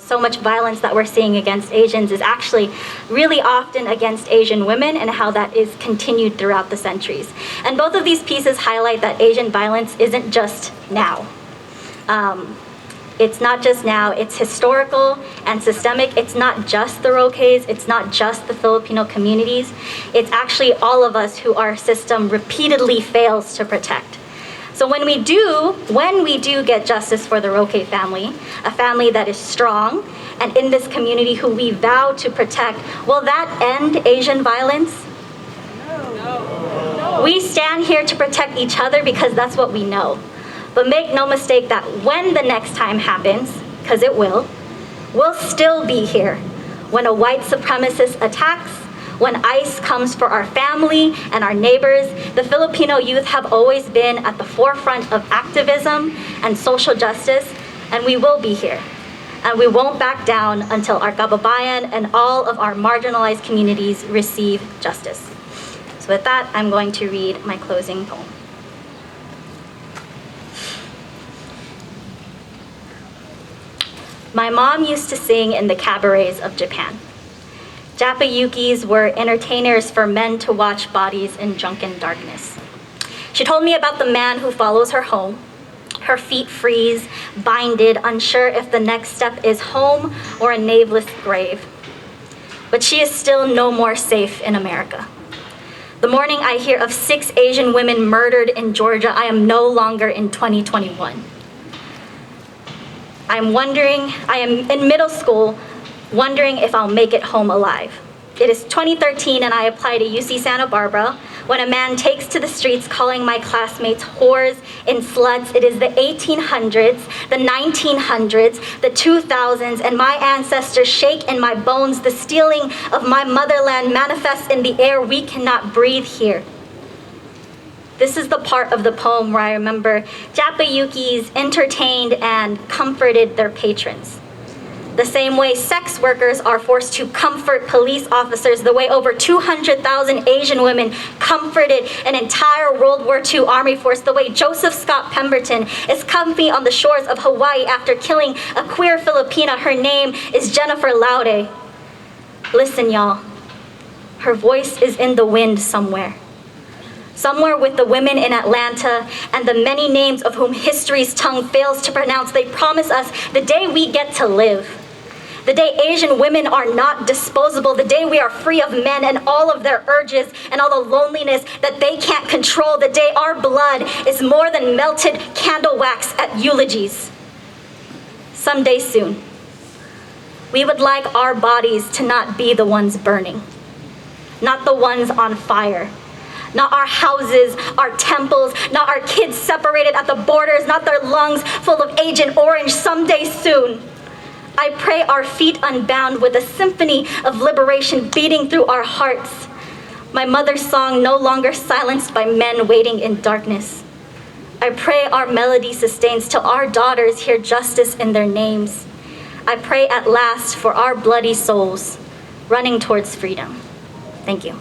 so much violence that we're seeing against Asians is actually really often against Asian women, and how that is continued throughout the centuries. And both of these pieces highlight that Asian violence isn't just now. It's not just now, it's historical and systemic. It's not just the Roques, it's not just the Filipino communities. It's actually all of us who our system repeatedly fails to protect. So when we do get justice for the Roque family, a family that is strong, and in this community who we vow to protect, will that end Asian violence? No. We stand here to protect each other because that's what we know. But make no mistake that when the next time happens, because it will, we'll still be here. When a white supremacist attacks, when ICE comes for our family and our neighbors, the Filipino youth have always been at the forefront of activism and social justice, and we will be here. And we won't back down until our Kabataan and all of our marginalized communities receive justice. So with that, I'm going to read my closing poem. My mom used to sing in the cabarets of Japan. Japayukis were entertainers for men to watch bodies in drunken darkness. She told me about the man who follows her home. Her feet freeze, binded, unsure if the next step is home or a naveless grave. But she is still no more safe in America. The morning I hear of 6 Asian women murdered in Georgia, I am no longer in 2021. I am in middle school, wondering if I'll make it home alive. It is 2013 and I apply to UC Santa Barbara when a man takes to the streets calling my classmates whores and sluts. It is the 1800s, the 1900s, the 2000s, and my ancestors shake in my bones. The stealing of my motherland manifests in the air. We cannot breathe here. This is the part of the poem where I remember Japayukis entertained and comforted their patrons. The same way sex workers are forced to comfort police officers, the way over 200,000 Asian women comforted an entire World War II Army force, the way Joseph Scott Pemberton is comfy on the shores of Hawaii after killing a queer Filipina. Her name is Jennifer Laude. Listen, y'all. Her voice is in the wind somewhere. Somewhere with the women in Atlanta and the many names of whom history's tongue fails to pronounce. They promise us the day we get to live, the day Asian women are not disposable, the day we are free of men and all of their urges and all the loneliness that they can't control, the day our blood is more than melted candle wax at eulogies. Someday soon, we would like our bodies to not be the ones burning, not the ones on fire. Not our houses, our temples, not our kids separated at the borders, not their lungs full of Agent Orange. Someday soon, I pray our feet unbound with a symphony of liberation beating through our hearts. My mother's song no longer silenced by men waiting in darkness. I pray our melody sustains till our daughters hear justice in their names. I pray at last for our bloody souls running towards freedom. Thank you.